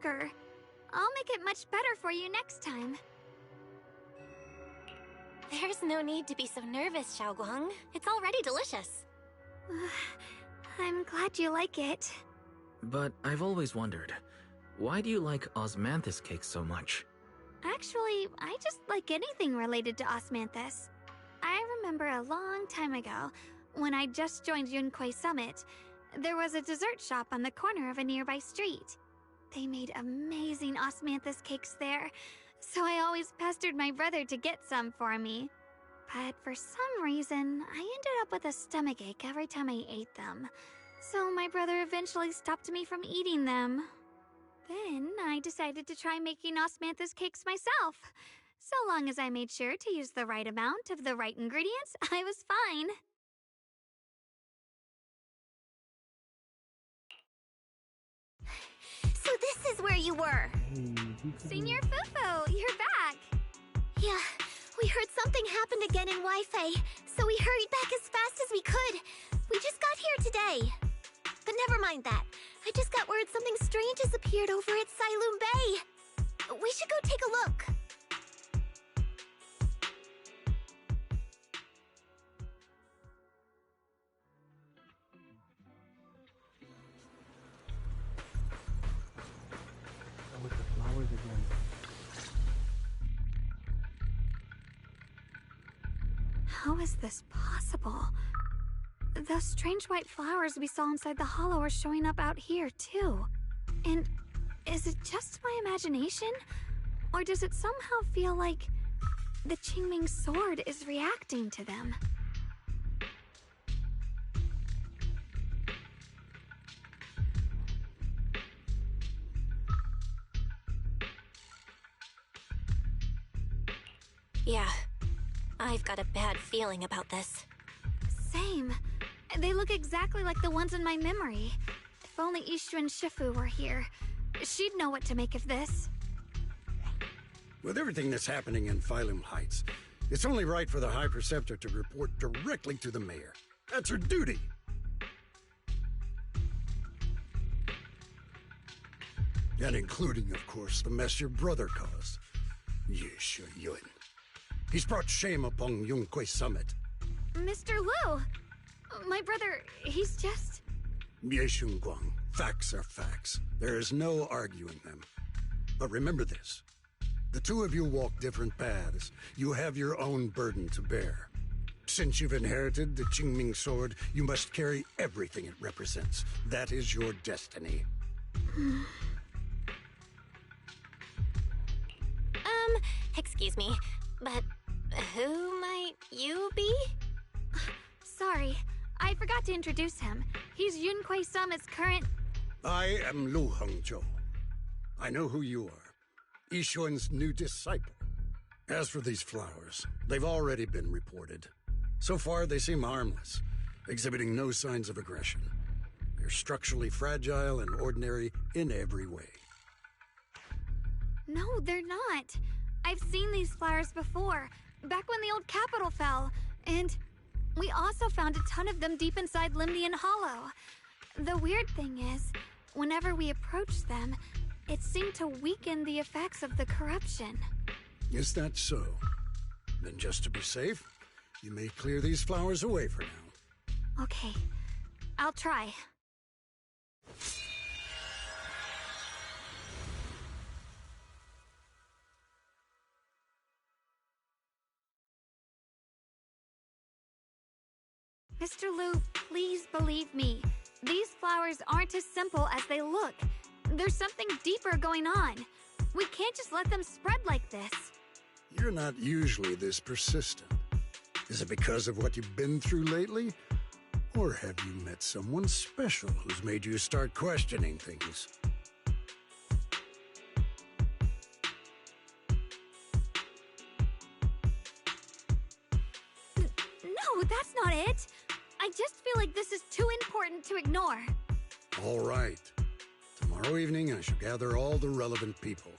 mediocre. I'll make it much better for you next time. There's no need to be so nervous, Xiaoguang. It's already delicious. I'm glad you like it. But I've always wondered, why do you like osmanthus cake so much? Actually, I just like anything related to osmanthus. I remember a long time ago, when I just joined Yunquay Summit, there was a dessert shop on the corner of a nearby street. They made amazing osmanthus cakes there, so I always pestered my brother to get some for me. But for some reason, I ended up with a stomachache every time I ate them. So my brother eventually stopped me from eating them. Then I decided to try making osmanthus cakes myself. So long as I made sure to use the right amount of the right ingredients, I was fine. So this is where you were. Senior Fufu, you're back. Yeah, we heard something happened again in Wi-Fi, so we hurried back as fast as we could. We just got here today. But never mind that. I just got word something strange has appeared over at Sailoon Bay. We should go take a look. With the flowers again. How is this possible? Those strange white flowers we saw inside the hollow are showing up out here, too. And is it just my imagination? Or does it somehow feel like the Qingming sword is reacting to them? Yeah, I've got a bad feeling about this. Same. They look exactly like the ones in my memory. If only Ishu and Shifu were here, she'd know what to make of this. With everything that's happening in Phylum Heights, it's only right for the High Preceptor to report directly to the mayor. That's her duty. And including, of course, the mess your brother caused. Yishu Yun. He's brought shame upon Yunquay Summit. Mr. Liu! My brother, he's just... Yeshun Guang, facts are facts. There is no arguing them. But remember this. The two of you walk different paths. You have your own burden to bear. Since you've inherited the Qingming sword, you must carry everything it represents. That is your destiny. Excuse me, but who might you be? Sorry, I forgot to introduce him. He's Yunquay Summit's current... I am Lu Hengzhou. I know who you are. Yixuan's new disciple. As for these flowers, they've already been reported. So far, they seem harmless, exhibiting no signs of aggression. They're structurally fragile and ordinary in every way. No, they're not. I've seen these flowers before, back when the old capital fell, and we also found a ton of them deep inside Limnian Hollow. The weird thing is, whenever we approached them, it seemed to weaken the effects of the corruption. Is that so? Then just to be safe, you may clear these flowers away for now. Okay, I'll try. Mr. Liu, please believe me. These flowers aren't as simple as they look. There's something deeper going on. We can't just let them spread like this. You're not usually this persistent. Is it because of what you've been through lately? Or have you met someone special who's made you start questioning things? No, that's not it. I just feel like this is too important to ignore. All right. Tomorrow evening, I shall gather all the relevant people.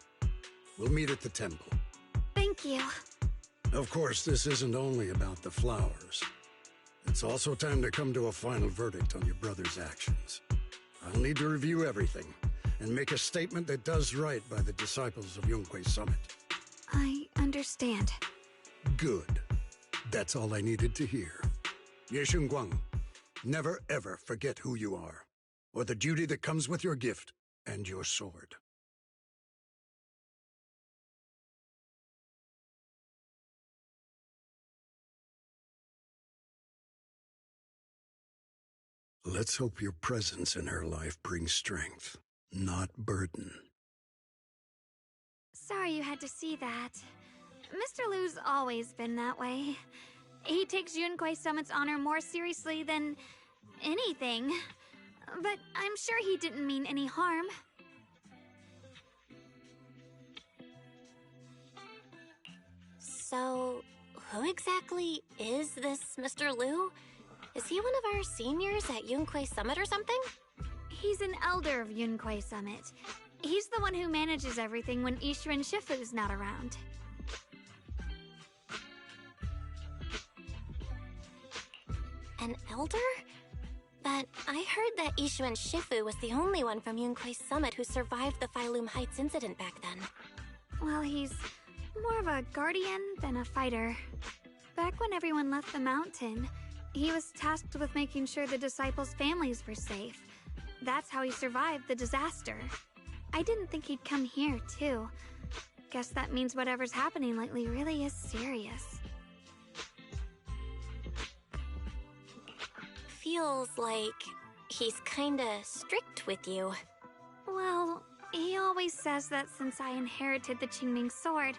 We'll meet at the temple. Thank you. Of course, this isn't only about the flowers. It's also time to come to a final verdict on your brother's actions. I'll need to review everything, and make a statement that does right by the disciples of Yunkwei Summit. I understand. Good. That's all I needed to hear. Ye Xunguang, never ever forget who you are, or the duty that comes with your gift and your sword. Let's hope your presence in her life brings strength, not burden. Sorry you had to see that. Mr. Liu's always been that way. He takes Yunkwei Summit's honor more seriously than anything. But I'm sure he didn't mean any harm. So, who exactly is this Mr. Liu? Is he one of our seniors at Yunkwei Summit or something? He's an elder of Yunkwei Summit. He's the one who manages everything when Ishu and Shifu's not around. An elder? But I heard that Ishu and Shifu was the only one from Yunkwei Summit who survived the Phylum Heights incident back then. Well, he's more of a guardian than a fighter. Back when everyone left the mountain, he was tasked with making sure the disciples' families were safe. That's how he survived the disaster. I didn't think he'd come here, too. Guess that means whatever's happening lately really is serious. Feels like he's kinda strict with you. Well, he always says that since I inherited the Qingming sword,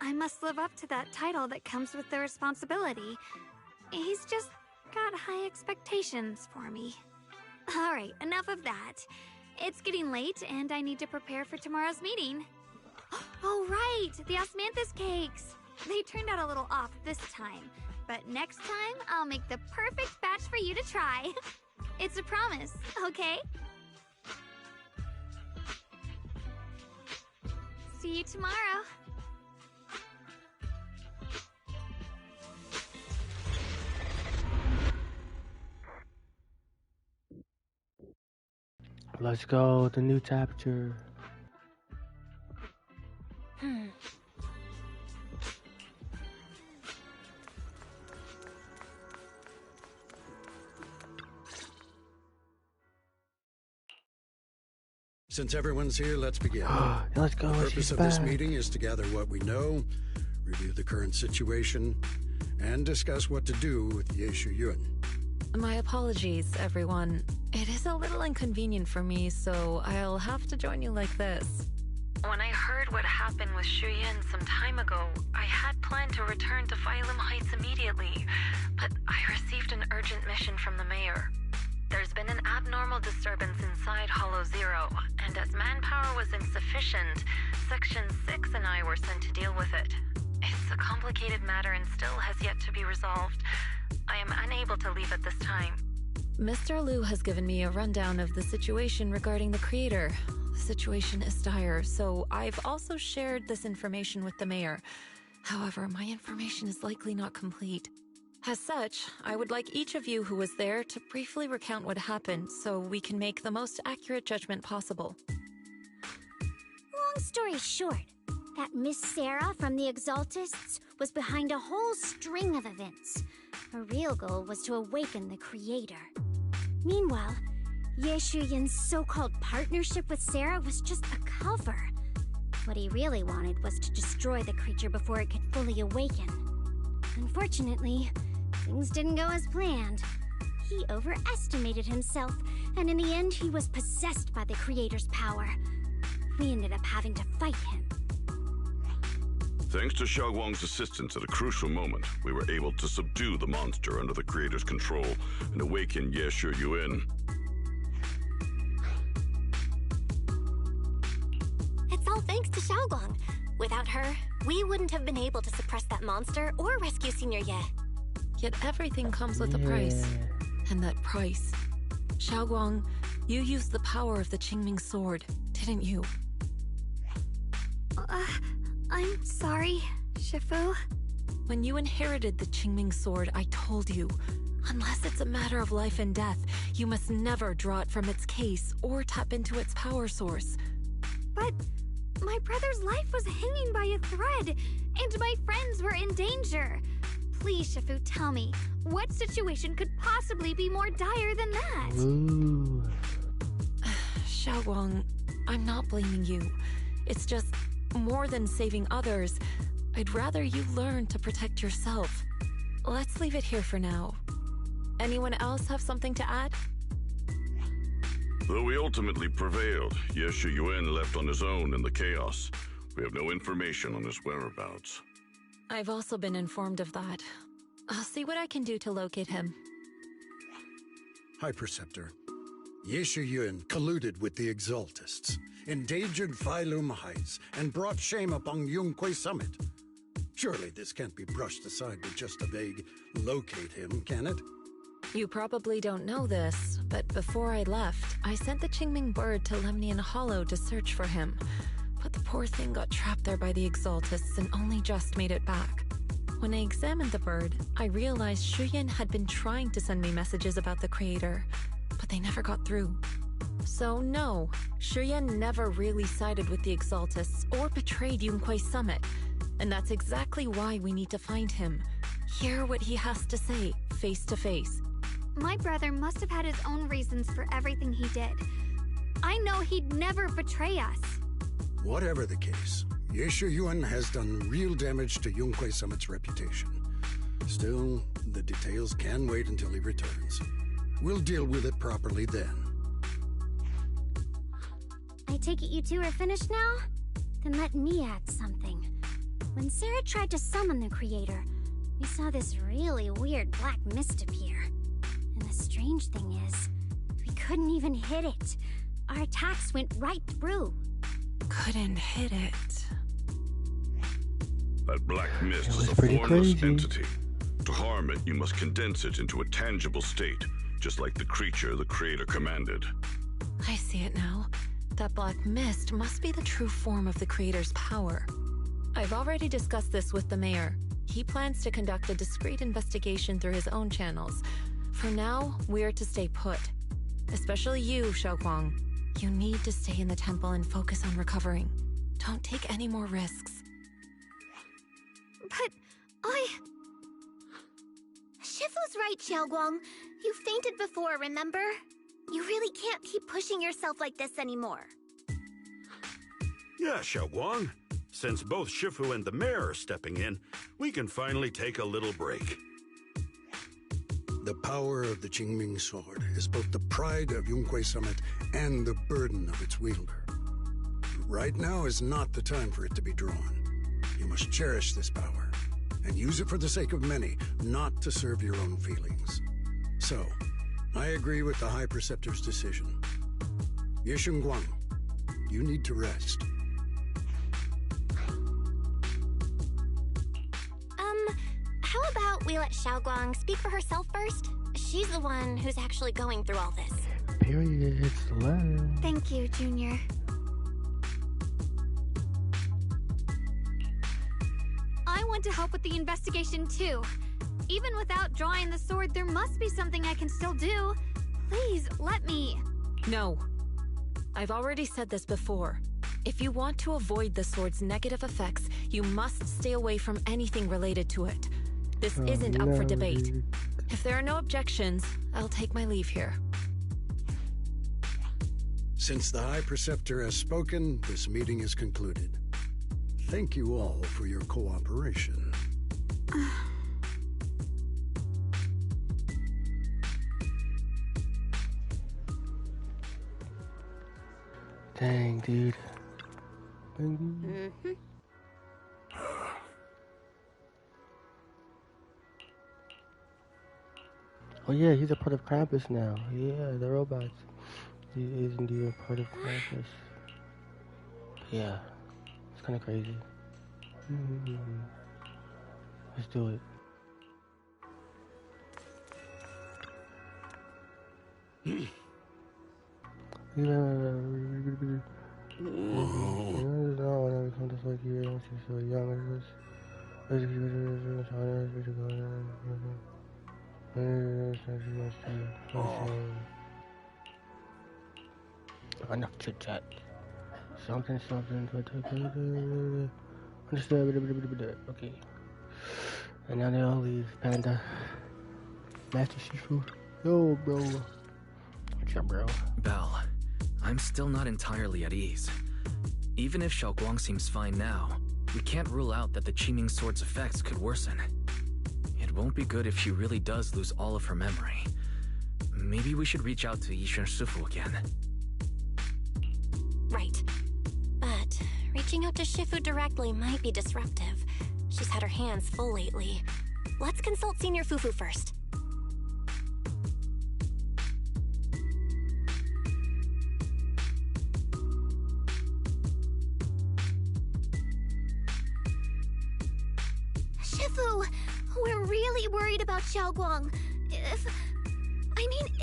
I must live up to that title that comes with the responsibility. He's just got high expectations for me. Alright, enough of that. It's getting late, and I need to prepare for tomorrow's meeting. Oh right, the osmanthus cakes! They turned out a little off this time, but next time I'll make the perfect batch for you to try. It's a promise, okay? See you tomorrow. Let's go, the new chapter. Since everyone's here, let's begin. Let's go. The purpose of this meeting is to gather what we know, review the current situation, and discuss what to do with Yeshu Yun. My apologies, everyone. It is a little inconvenient for me, so I'll have to join you like this. When I heard what happened with Shuyin some time ago, I had planned to return to Phylum Heights immediately, but I received an urgent mission from the mayor. There's been an abnormal disturbance inside Hollow Zero, and as manpower was insufficient, Section 6 and I were sent to deal with it. It's a complicated matter and still has yet to be resolved. I am unable to leave at this time. Mr. Liu has given me a rundown of the situation regarding the creator. The situation is dire, so I've also shared this information with the mayor. However, my information is likely not complete. As such, I would like each of you who was there to briefly recount what happened so we can make the most accurate judgment possible. Long story short, that Miss Sarah from the Exaltists was behind a whole string of events. Her real goal was to awaken the creator. Meanwhile, Yeshu Yun's so-called partnership with Sarah was just a cover. What he really wanted was to destroy the creature before it could fully awaken. Unfortunately, things didn't go as planned. He overestimated himself, and in the end he was possessed by the creator's power. We ended up having to fight him. Thanks to Xiaoguang's assistance at a crucial moment, we were able to subdue the monster under the creator's control and awaken Yeshu Yun. It's all thanks to Xiaoguang. Without her, we wouldn't have been able to suppress that monster or rescue Senior Ye. Yet everything comes with a price. And that price... Xiaoguang, you used the power of the Qingming sword, didn't you? I'm sorry, Shifu. When you inherited the Qingming sword, I told you, Unless it's a matter of life and death, you must never draw it from its case or tap into its power source. But my brother's life was hanging by a thread, and my friends were in danger. Please, Shifu, tell me, what situation could possibly be more dire than that? Ooh. Xiaoguang, I'm not blaming you. It's just, more than saving others, I'd rather you learn to protect yourself. Let's leave it here for now. Anyone else have something to add? Though we ultimately prevailed, Yeshu Yuen left on his own in the chaos. We have no information on his whereabouts. I've also been informed of that. I'll see what I can do to locate him. High Preceptor, Yeshu Yuen colluded with the Exaltists, endangered Phylum Heights, and brought shame upon Yunquay Summit. Surely this can't be brushed aside with just a vague locate him, can it? You probably don't know this, but before I left, I sent the Qingming bird to Lemnian Hollow to search for him. But the poor thing got trapped there by the Exaltists and only just made it back. When I examined the bird, I realized Shuyan had been trying to send me messages about the Creator, but they never got through. So no, Shuyan never really sided with the Exaltists or betrayed Yunquay Summit. And that's exactly why we need to find him. Hear what he has to say, face to face. My brother must have had his own reasons for everything he did. I know he'd never betray us. Whatever the case, Yeshu Yuen has done real damage to Yunquay Summit's reputation. Still, the details can wait until he returns. We'll deal with it properly then. I take it you two are finished now? Then let me add something. When Sarah tried to summon the Creator, we saw this really weird black mist appear. And the strange thing is, we couldn't even hit it. Our attacks went right through. Couldn't hit it. That black mist It is was a pretty formless crazy. entity. To harm it, you must condense it into a tangible state, just like the creature the Creator commanded. I see it now. That black mist must be the true form of the Creator's power. I've already discussed this with the mayor. He plans to conduct a discreet investigation through his own channels. For now, we're to stay put. Especially you, Xiaoguang. You need to stay in the temple and focus on recovering. Don't take any more risks. But Shifu's right, Xiaoguang. You fainted before, remember? You really can't keep pushing yourself like this anymore. Yeah, Xiaoguang. Since both Shifu and the mayor are stepping in, we can finally take a little break. The power of the Qingming sword is both the pride of Yunquay Summit and the burden of its wielder. Right now is not the time for it to be drawn. You must cherish this power, and use it for the sake of many, not to serve your own feelings. So, I agree with the High Preceptor's decision. Yeshun Guang, you need to rest. How about we let Xiaoguang speak for herself first? She's the one who's actually going through all this. Period. It's the letter. thank you, Junior. I want to help with the investigation too. Even without drawing the sword, there must be something I can still do. Please, let me. No. I've already said this before. If you want to avoid the sword's negative effects, you must stay away from anything related to it. This isn't up for no, debate. dude. If there are no objections, I'll take my leave here. Since the High Preceptor has spoken, this meeting is concluded. Thank you all for your cooperation. Dang, dude. Oh yeah, he's a part of Krampus now. Yeah, the robots. He is indeed a part of Krampus. Yeah, it's kind of crazy. Let's do it. Enough chit chat. Something. Understood. Okay. And now they all leave. Panda. Master Shifu. Yo, bro. What's up, bro? Belle, I'm still not entirely at ease. Even if Xiaoguang seems fine now, we can't rule out that the Qingming Sword's effects could worsen. It won't be good if she really does lose all of her memory. Maybe we should reach out to Yixuan Shifu again. Right. But reaching out to Shifu directly might be disruptive. She's had her hands full lately. Let's consult Senior Fufu first. Shifu, we're really worried about Xiaoguang.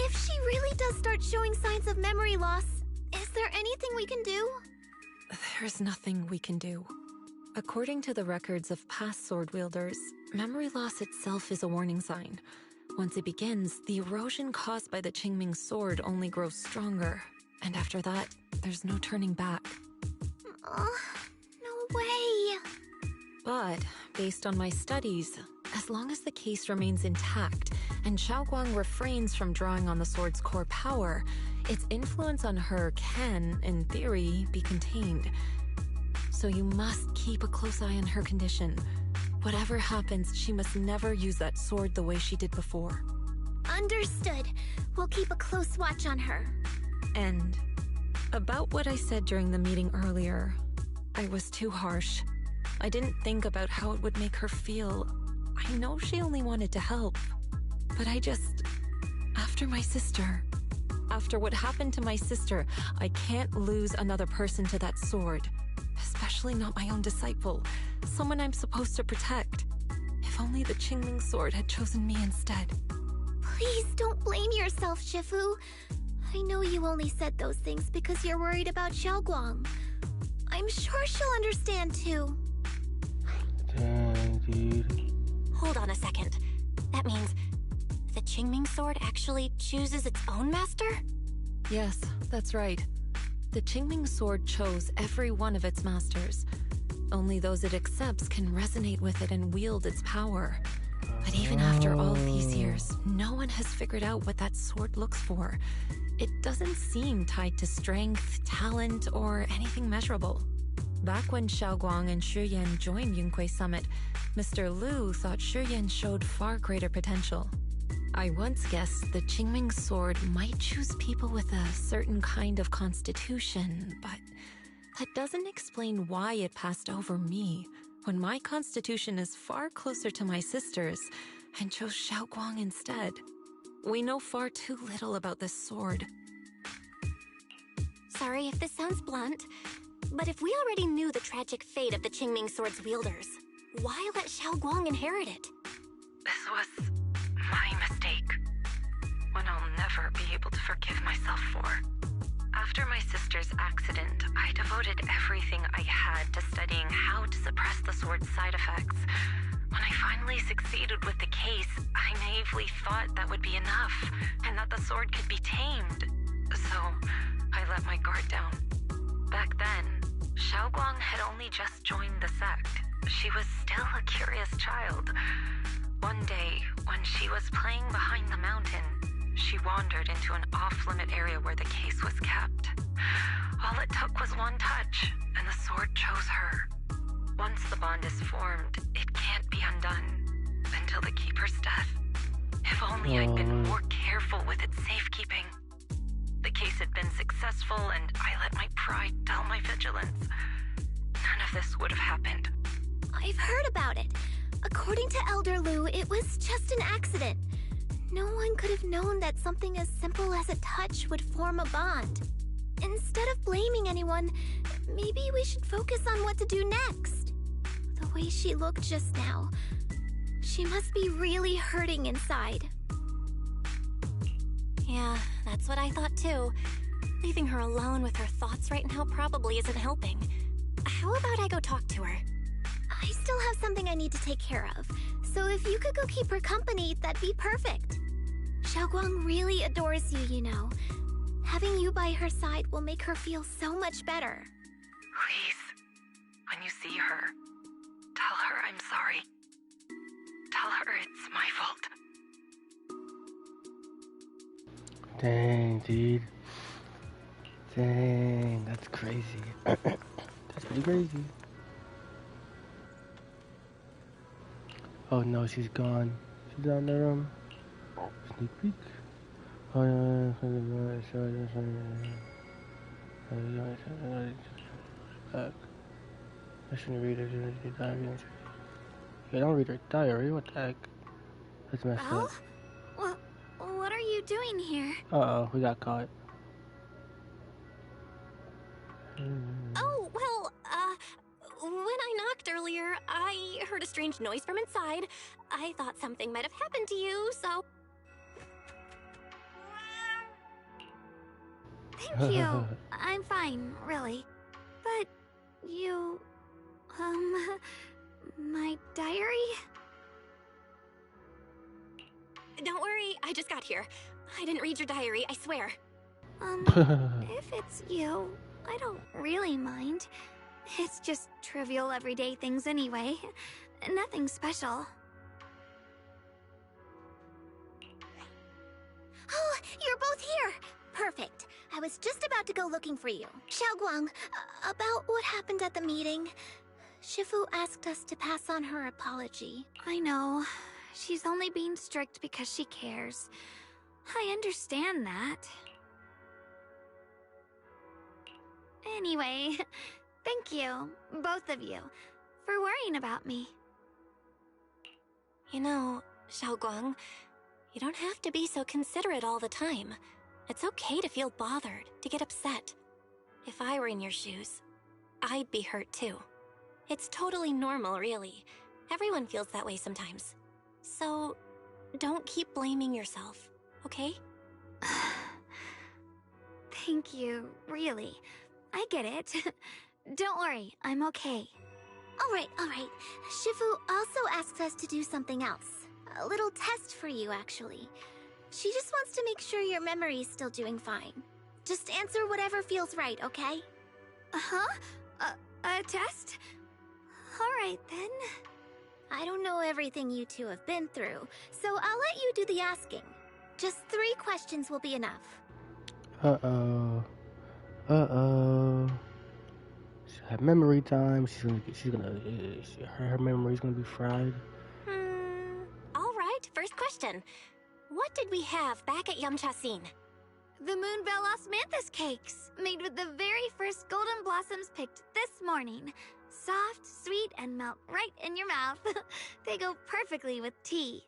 If she really does start showing signs of memory loss, is there anything we can do? There's nothing we can do. According to the records of past sword wielders, memory loss itself is a warning sign. Once it begins, the erosion caused by the Qingming Sword only grows stronger. And after that, there's no turning back. No way. But, based on my studies, as long as the case remains intact and Xiaoguang refrains from drawing on the sword's core power, its influence on her can, in theory, be contained. So you must keep a close eye on her condition. Whatever happens, she must never use that sword the way she did before. Understood. We'll keep a close watch on her. And about what I said during the meeting earlier, I was too harsh. I didn't think about how it would make her feel. I know she only wanted to help, but after my sister, after what happened to my sister, I can't lose another person to that sword, especially not my own disciple, someone I'm supposed to protect. If only the Qingming Sword had chosen me instead. Please don't blame yourself, Shifu. I know you only said those things because you're worried about Xiaoguang. I'm sure she'll understand too. Dang, dude. Hold on a second. That means the Qingming Sword actually chooses its own master? Yes, that's right. The Qingming Sword chose every one of its masters. Only those it accepts can resonate with it and wield its power. But even after all these years, no one has figured out what that sword looks for. It doesn't seem tied to strength, talent, or anything measurable. Back when Xiaoguang and Shi Yan joined Yunquei Summit, Mr. Liu thought Shi Yan showed far greater potential. I once guessed the Qingming Sword might choose people with a certain kind of constitution, but that doesn't explain why it passed over me, when my constitution is far closer to my sister's, and chose Xiaoguang instead. We know far too little about this sword. Sorry if this sounds blunt, but if we already knew the tragic fate of the Qingming Sword's wielders, why let Xiaoguang inherit it? This was my mistake. One I'll never be able to forgive myself for. After my sister's accident, I devoted everything I had to studying how to suppress the sword's side effects. When I finally succeeded with the case, I naively thought that would be enough, and that the sword could be tamed. So, I let my guard down. Back then, Xiaoguang had only just joined the sect. She was still a curious child. One day, when she was playing behind the mountain, she wandered into an off-limit area where the case was kept. All it took was one touch, and the sword chose her. Once the bond is formed, it can't be undone until the keeper's death. If only I'd been more careful with its safekeeping. The case had been successful, and I let my pride dull my vigilance. None of this would have happened. I've heard about it. According to Elder Liu, it was just an accident. No one could have known that something as simple as a touch would form a bond. Instead of blaming anyone, maybe we should focus on what to do next. The way she looked just now, she must be really hurting inside. Yeah, that's what I thought too. Leaving her alone with her thoughts right now probably isn't helping. How about I go talk to her? I still have something I need to take care of, so if you could go keep her company, that'd be perfect. Xiaoguang really adores you, you know. Having you by her side will make her feel so much better. Please, when you see her, tell her I'm sorry. Tell her it's my fault. Dang, dude. Dang, that's crazy. That's pretty crazy. Oh no, she's gone. She's down the room. Sneak peek. Oh no, I shouldn't read her diary. Yeah, don't read her diary. What the heck? That's messed up. Well, what are you doing here? Uh-oh, we got caught. Oh, well, when I knocked earlier, I heard a strange noise from inside. I thought something might have happened to you, so... Thank you. I'm fine, really. But you... my diary? Don't worry, I just got here. I didn't read your diary, I swear. If it's you, I don't really mind. It's just trivial everyday things anyway. Nothing special. Oh, you're both here! Perfect. I was just about to go looking for you. Xiaoguang, about what happened at the meeting. Shifu asked us to pass on her apology. I know. She's only being strict because she cares. I understand that. Anyway, thank you, both of you, for worrying about me. You know, Xiaoguang, you don't have to be so considerate all the time. It's okay to feel bothered, to get upset. If I were in your shoes, I'd be hurt too. It's totally normal, really. Everyone feels that way sometimes. So, don't keep blaming yourself, okay? Thank you, really. I get it. Don't worry, I'm okay. Alright. Shifu also asks us to do something else. A little test for you, actually. She just wants to make sure your memory's still doing fine. Just answer whatever feels right, okay? Uh-huh? A test? Alright, then. I don't know everything you two have been through, so I'll let you do the asking. Just 3 questions will be enough. Uh-oh. She had memory time. Her memory's gonna be fried. Alright, first question. What did we have back at Yamchasin? The Moonbell Osmanthus cakes, made with the very first golden blossoms picked this morning. Soft, sweet, and melt right in your mouth. They go perfectly with tea.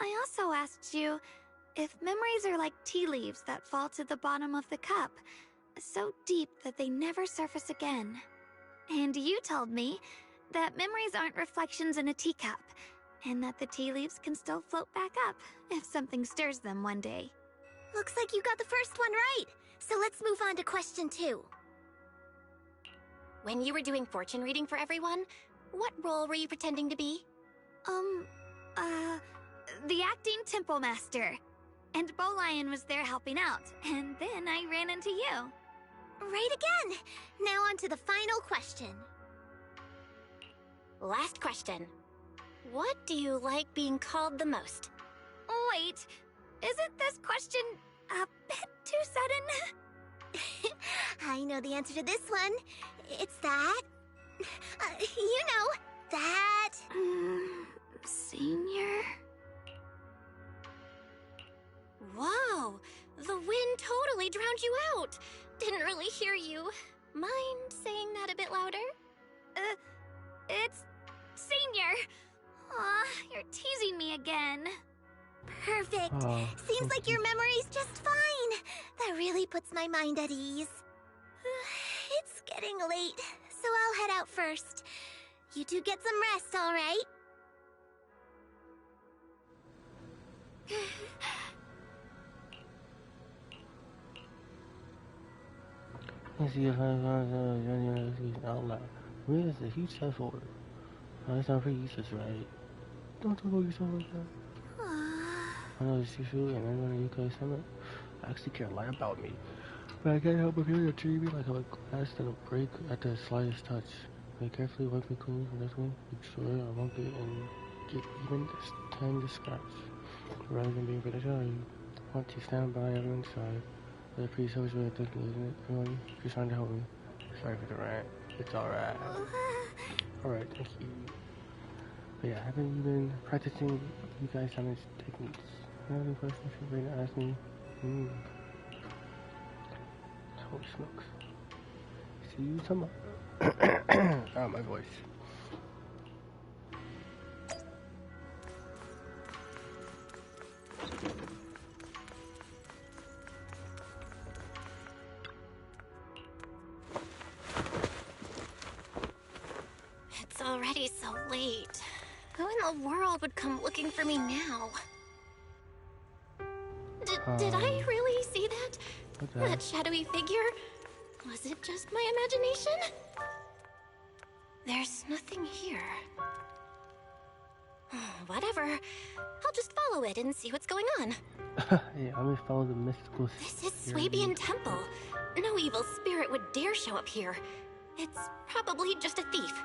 I also asked you if memories are like tea leaves that fall to the bottom of the cup, so deep that they never surface again. And you told me that memories aren't reflections in a teacup, and that the tea leaves can still float back up if something stirs them one day. Looks like you got the first one right. So let's move on to question 2. When you were doing fortune reading for everyone, what role were you pretending to be? The acting temple master. And Bowlion was there helping out, and then I ran into you. Right again! Now on to the final question. Last question. What do you like being called the most? Wait, isn't this question a bit too sudden? I know the answer to this one. It's that... you know, that... Senior? Whoa! The wind totally drowned you out! Didn't really hear you. Mind saying that a bit louder? It's... Senior! Aw, you're teasing me again. Perfect. Oh, Seems like your memory's just fine. That really puts my mind at ease. It's getting late, so I'll head out first. You two get some rest, all right? Let's see if outline. Where is the huge test order? Oh, that's not pretty useless, right? Don't talk about yourself like that. I know it's Shifu and I'm going to UK Summit. I actually care a lot about me. But I can't help but feel your dreamy like a glass that'll break at the slightest touch. Very carefully wipe me clean from this one. Make sure I won't get even this tiny scratch. Rather than being predictable, I want to stand by everyone's side. But pretty selfish way of thinking, isn't it? Everyone, you're trying to help me. Sorry for the rant. It's alright. Alright, thank you. But yeah, haven't you been practicing you guys' summit techniques? If you have any questions, feel free to ask me. Holy smokes. See you tomorrow. Oh, my voice. It's already so late. Who in the world would come looking for me now? Did I really see that? That shadowy figure? Was it just my imagination? There's nothing here. Whatever. I'll just follow it and see what's going on. Yeah, I'm gonna follow the mystical. This is Swabian Temple. No evil spirit would dare show up here. It's probably just a thief.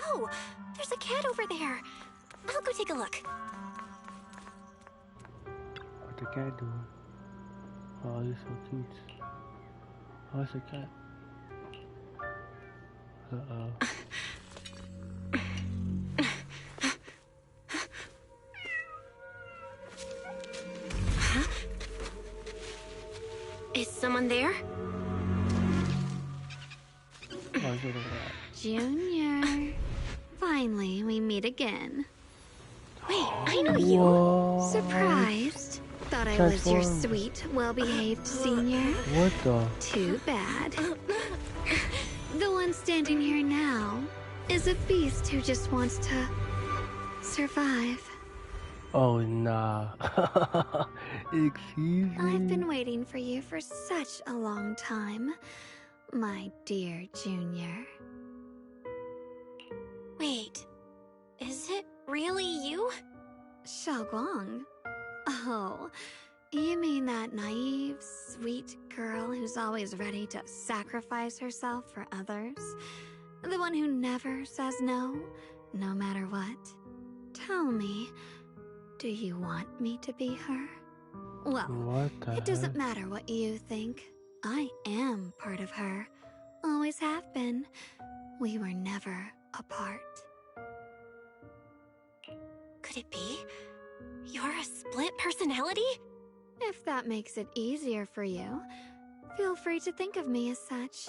Oh, there's a cat over there. I'll go take a look. What the cat doing? Oh, he's so cute. Oh, it's a cat. Uh-oh. Huh? Is someone there? Oh, he's over there. Junior. Finally, we meet again. Wait, I know you. Whoa. Surprised? Thought I was your sweet, well-behaved senior. What the? Too bad. The one standing here now is a beast who just wants to survive. Oh, nah. Excuse me? I've been waiting for you for such a long time, my dear Junior. Wait, is it really you? Xiaoguang? Oh, you mean that naive, sweet girl who's always ready to sacrifice herself for others? The one who never says no, no matter what? Tell me, do you want me to be her? Well, it doesn't matter what you think. I am part of her. Always have been. We were never apart. Could it be? You're a split personality? If that makes it easier for you, feel free to think of me as such.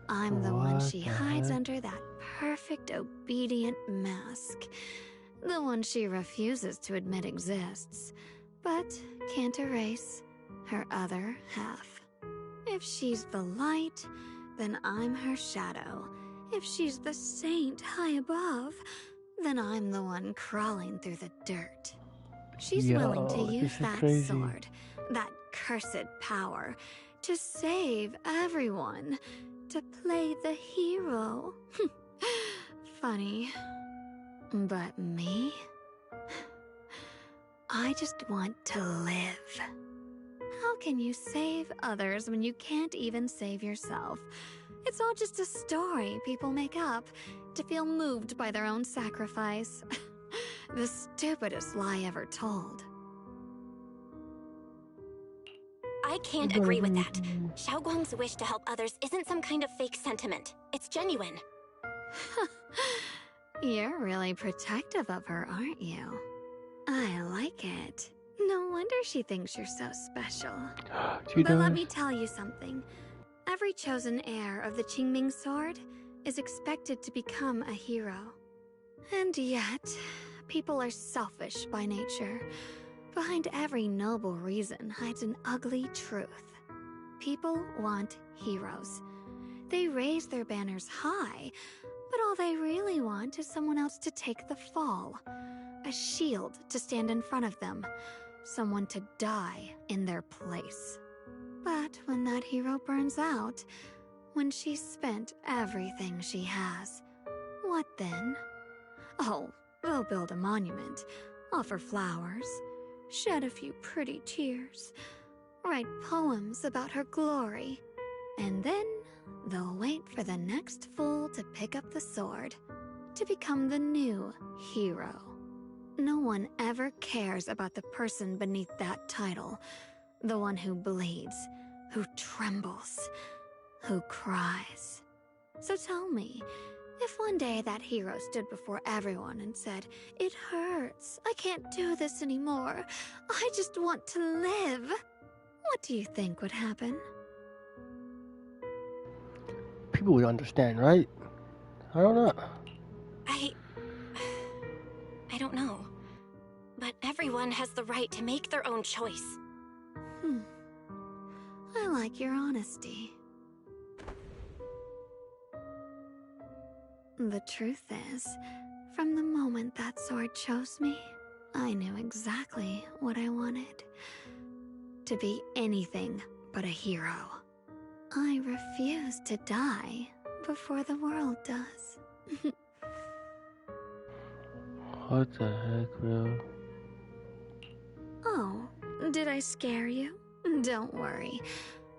I'm the one she hides under that perfect obedient mask. The one she refuses to admit exists, but can't erase her other half. If she's the light, then I'm her shadow. If she's the saint high above, then I'm the one crawling through the dirt. She's willing to use that sword, that cursed power, to save everyone, to play the hero. Funny. But me? I just want to live. How can you save others when you can't even save yourself? It's all just a story people make up to feel moved by their own sacrifice. The stupidest lie ever told. I can't agree with that. Xiaoguang's wish to help others isn't some kind of fake sentiment. It's genuine. You're really protective of her, aren't you? I like it. No wonder she thinks you're so special. But let me tell you something. Every chosen heir of the Qingming sword is expected to become a hero. And yet, people are selfish by nature. Behind every noble reason hides an ugly truth. People want heroes. They raise their banners high, but all they really want is someone else to take the fall. A shield to stand in front of them. Someone to die in their place. But when that hero burns out, when she's spent everything she has, what then? Oh, they'll build a monument, offer flowers, shed a few pretty tears, write poems about her glory, and then they'll wait for the next fool to pick up the sword, to become the new hero. No one ever cares about the person beneath that title, the one who bleeds, who trembles, who cries. So tell me, if one day that hero stood before everyone and said, "It hurts, I can't do this anymore, I just want to live," what do you think would happen? People would understand, right? I don't know. I don't know. But everyone has the right to make their own choice. I like your honesty. The truth is, from the moment that sword chose me, I knew exactly what I wanted. To be anything but a hero. I refuse to die before the world does. What the heck, bro? Oh, did I scare you? Don't worry.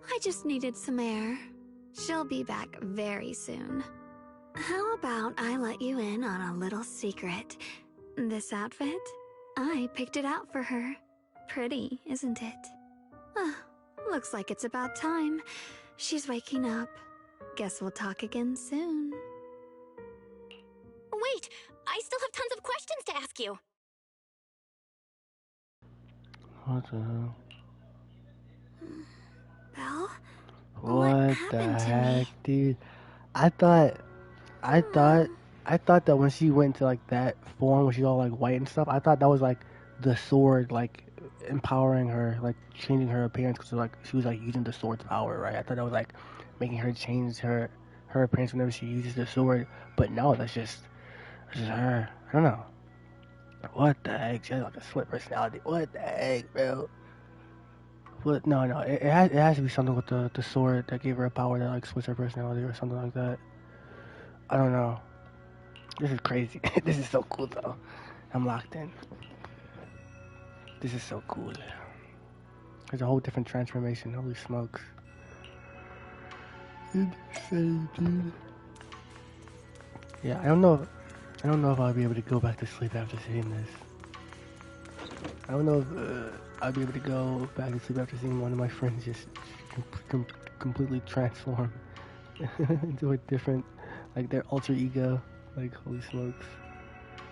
I just needed some air. She'll be back very soon. How about I let you in on a little secret? This outfit? I picked it out for her. Pretty, isn't it? Looks like it's about time. She's waking up. Guess we'll talk again soon. Wait! I still have tons of questions to ask you! What the hell? Belle? What the heck, dude? I thought that when she went to like that form, when she's all like white and stuff, I thought that was like the sword, like empowering her, like changing her appearance, because like she was like using the sword's power, right? I thought that was like making her change her appearance whenever she uses the sword. But no, that's just her. I don't know. What the heck? She has like a split personality. What the heck, bro? What? No. It has to be something with the sword that gave her a power that like splits her personality or something like that. I don't know. This is crazy. This is so cool though. I'm locked in. This is so cool. There's a whole different transformation. Holy smokes. Insane, dude. Yeah, I don't know if I'll be able to go back to sleep after seeing this. I don't know if I'll be able to go back to sleep after seeing one of my friends just completely transform into a different, like their alter ego. Like, holy smokes.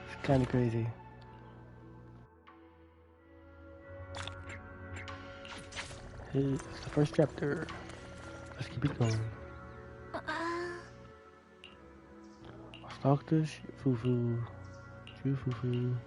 It's kind of crazy. Hey, it's the first chapter. Let's keep it going. Stalk this foo-foo. Foo-foo-foo.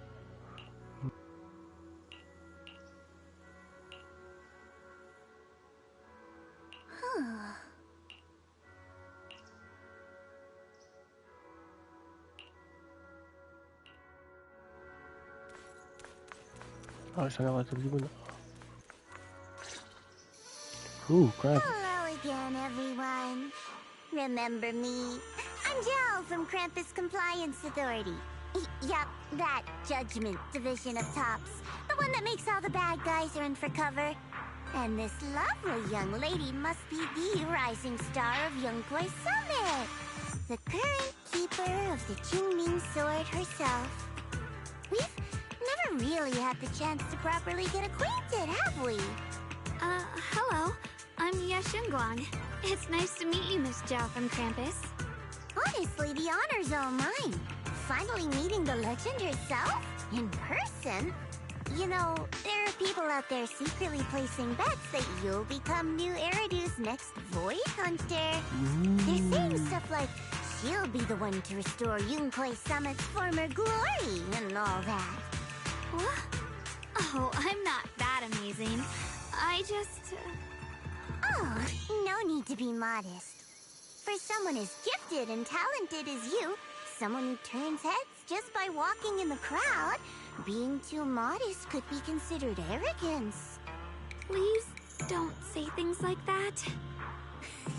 Oh, it's not like people. Ooh, crap. Hello again, everyone. Remember me? I'm Jill from Krampus Compliance Authority. Yep, that Judgment Division of Tops. The one that makes all the bad guys run for cover. And this lovely young lady must be the rising star of Yunkwei Summit. The current keeper of the Qingming Sword herself. We've never really had the chance to properly get acquainted, have we? Hello. I'm Yashunguang. It's nice to meet you, Miss Zhao from Krampus. Honestly, the honor's all mine. Finally meeting the legend herself? In person? You know, there are people out there secretly placing bets that you'll become new Eridu's next Void Hunter. They're saying stuff like, she'll be the one to restore Yunkwei Summit's former glory and all that. What? Oh, I'm not that amazing. I just... Oh, no need to be modest. For someone as gifted and talented as you, someone who turns heads just by walking in the crowd, being too modest could be considered arrogance. Please don't say things like that.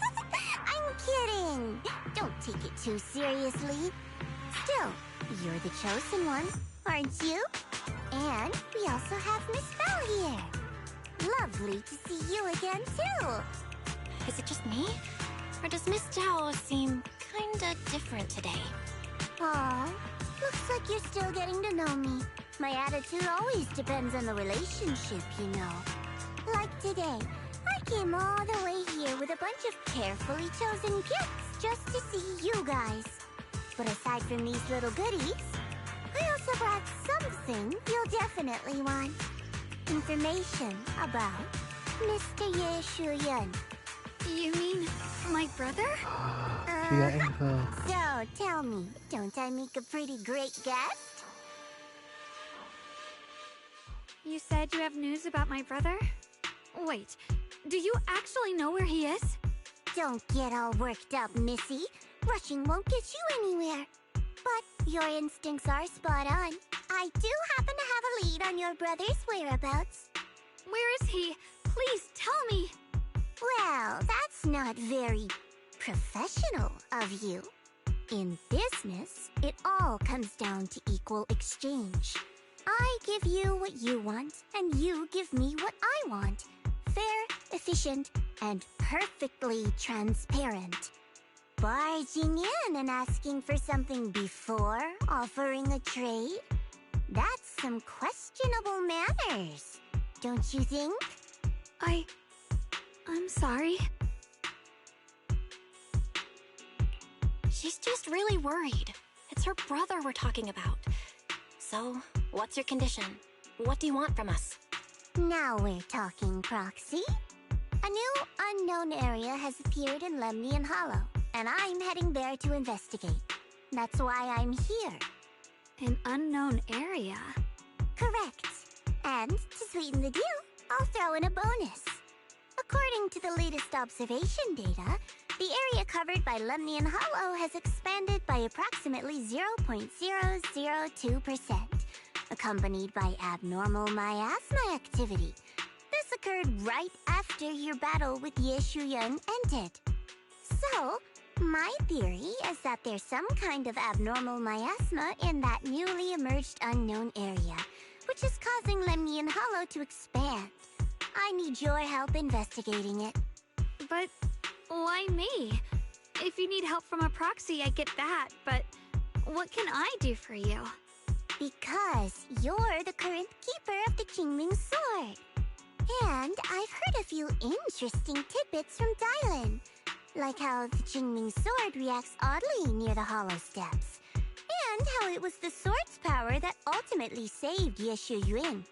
I'm kidding. Don't take it too seriously. Still, you're the chosen one, aren't you? And we also have Miss Belle here. Lovely to see you again, too. Is it just me? Or does Miss Zhao seem kinda different today? Aw, looks like you're still getting to know me. My attitude always depends on the relationship, you know. Like today, I came all the way here with a bunch of carefully chosen gifts just to see you guys. But aside from these little goodies, I also brought something you'll definitely want. Information about Mr. Ye Shuyun. You mean my brother? She got info. So, tell me, don't I make a pretty great guest? You said you have news about my brother? Wait, do you actually know where he is? Don't get all worked up, Missy. Rushing won't get you anywhere. But your instincts are spot on. I do happen to have a lead on your brother's whereabouts. Where is he? Please tell me. Well, that's not very professional of you. In business, it all comes down to equal exchange. I give you what you want, and you give me what I want. Fair, efficient, and perfectly transparent. Barging in and asking for something before offering a trade? That's some questionable manners, don't you think? I'm sorry. She's just really worried. It's her brother we're talking about. So, what's your condition? What do you want from us? Now we're talking, Proxy. A new unknown area has appeared in Lemnian Hollow, and I'm heading there to investigate. That's why I'm here. An unknown area? Correct. And to sweeten the deal, I'll throw in a bonus. According to the latest observation data, the area covered by Lemnian Hollow has expanded by approximately 0.002%, accompanied by abnormal miasma activity. This occurred right after your battle with Ye Shuyun ended. So, my theory is that there's some kind of abnormal miasma in that newly emerged unknown area, which is causing Lemnian Hollow to expand. I need your help investigating it. But why me? If you need help from a proxy, I get that, but what can I do for you? Because you're the current keeper of the Qingming Sword. And I've heard a few interesting tidbits from Dylan, like how the Qingming Sword reacts oddly near the Hollow Steps, and how it was the sword's power that ultimately saved Ye Shuyun.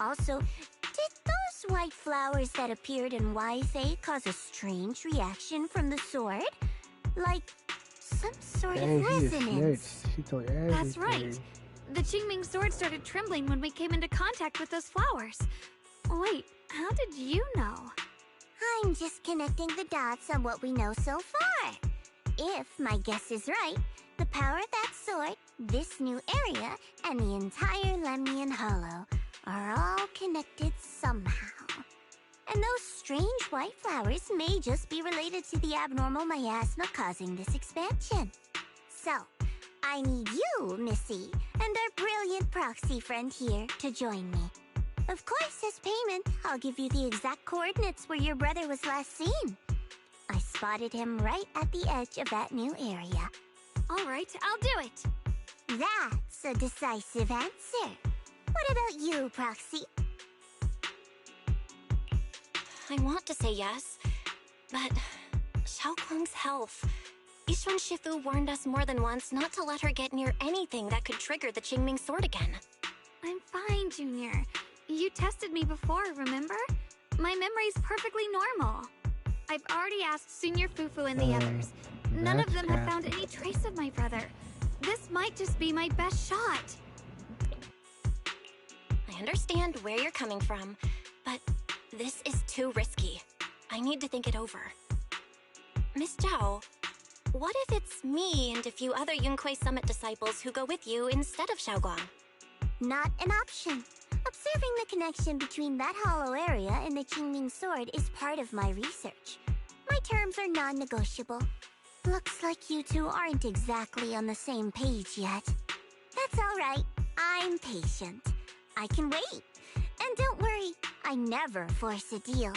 Also, did those white flowers that appeared in Wi-Fi cause a strange reaction from the sword? Like, some sort of resonance? She told everything. That's right. The Qingming Sword started trembling when we came into contact with those flowers. Wait, how did you know? I'm just connecting the dots on what we know so far. If my guess is right, the power of that sword, this new area, and the entire Lemnian Hollow are all connected somehow. And those strange white flowers may just be related to the abnormal miasma causing this expansion. So, I need you, Missy, and our brilliant proxy friend here to join me. Of course, as payment, I'll give you the exact coordinates where your brother was last seen. I spotted him right at the edge of that new area. All right, I'll do it. That's a decisive answer. What about you, Proxy? I want to say yes, but Xiaoguang's health. Yishuan Shifu warned us more than once not to let her get near anything that could trigger the Qingming Sword again. I'm fine, Junior. You tested me before, remember? My memory's perfectly normal. I've already asked Senior Fufu and the others. None of them have found any trace of my brother. This might just be my best shot. I understand where you're coming from, but this is too risky. I need to think it over. Miss Zhao, what if it's me and a few other Yunquei Summit disciples who go with you instead of Xiaoguang? Not an option. Observing the connection between that hollow area and the Qingming Sword is part of my research. My terms are non-negotiable. Looks like you two aren't exactly on the same page yet. That's alright. I'm patient. I can wait. And don't worry, I never force a deal.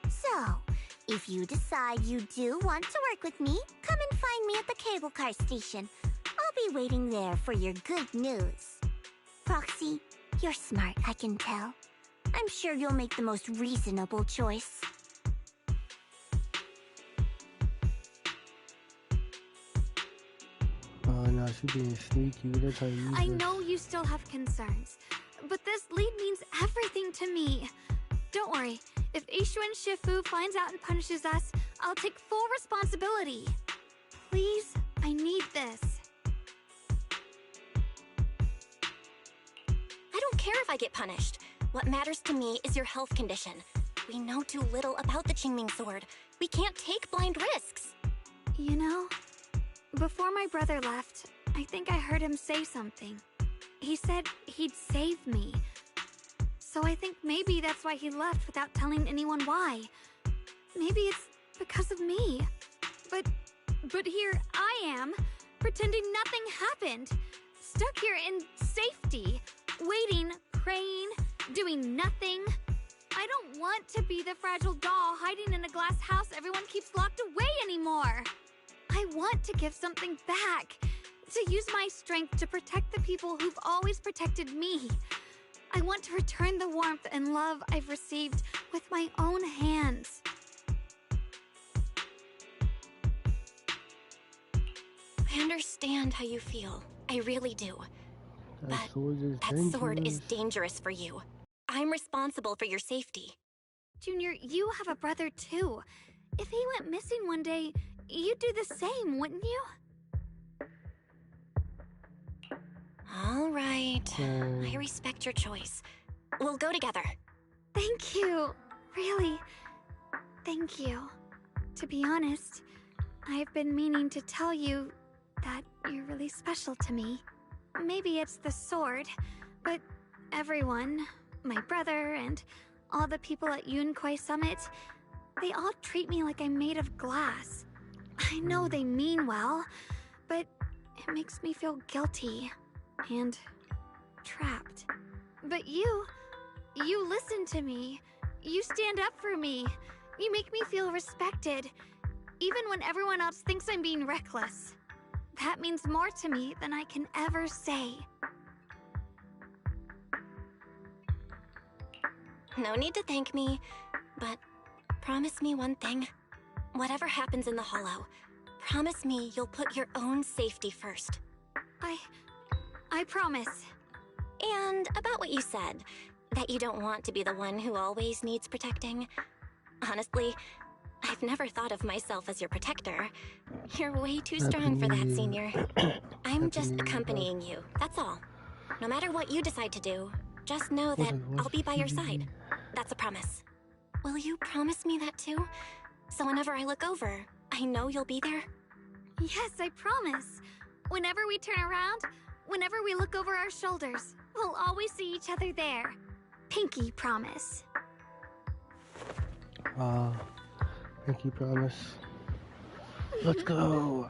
So, if you decide you do want to work with me, come and find me at the cable car station. I'll be waiting there for your good news. Roxy, you're smart, I can tell. I'm sure you'll make the most reasonable choice. Oh, no, she's being sneaky. That's how you I know you still have concerns, but this lead means everything to me. Don't worry, if Ishun Shifu finds out and punishes us, I'll take full responsibility. Please, I need this. I don't care if I get punished. What matters to me is your health condition. We know too little about the Qingming sword. We can't take blind risks. You know, before my brother left, I think I heard him say something. He said he'd save me. So I think maybe that's why he left without telling anyone why. Maybe it's because of me. But here I am, pretending nothing happened. Stuck here in safety, waiting, praying, doing nothing. I don't want to be the fragile doll hiding in a glass house everyone keeps locked away anymore. I want to give something back, to use my strength to protect the people who've always protected me. I want to return the warmth and love I've received with my own hands. I understand how you feel. I really do. That But sword is dangerous for you. I'm responsible for your safety. Junior, you have a brother too. If he went missing one day, you'd do the same, wouldn't you? All right. I respect your choice. We'll go together. Thank you. Really. Thank you. To be honest, I've been meaning to tell you that you're really special to me. Maybe it's the sword, but everyone, my brother and all the people at Yunquay Summit, they all treat me like I'm made of glass. I know they mean well, but it makes me feel guilty and trapped. But you listen to me. You stand up for me. You make me feel respected, even when everyone else thinks I'm being reckless. That means more to me than I can ever say. No need to thank me, but promise me one thing. Whatever happens in the Hollow, promise me you'll put your own safety first. I promise. And about what you said, that you don't want to be the one who always needs protecting. Honestly, I've never thought of myself as your protector. You're way too strong for that, Senior. I'm just accompanying you, that's all. No matter what you decide to do, just know that I'll be by your side. That's a promise. Will you promise me that too? So whenever I look over, I know you'll be there? Yes, I promise. Whenever we turn around, whenever we look over our shoulders, we'll always see each other there. Pinky promise. Pinky promise. Let's go.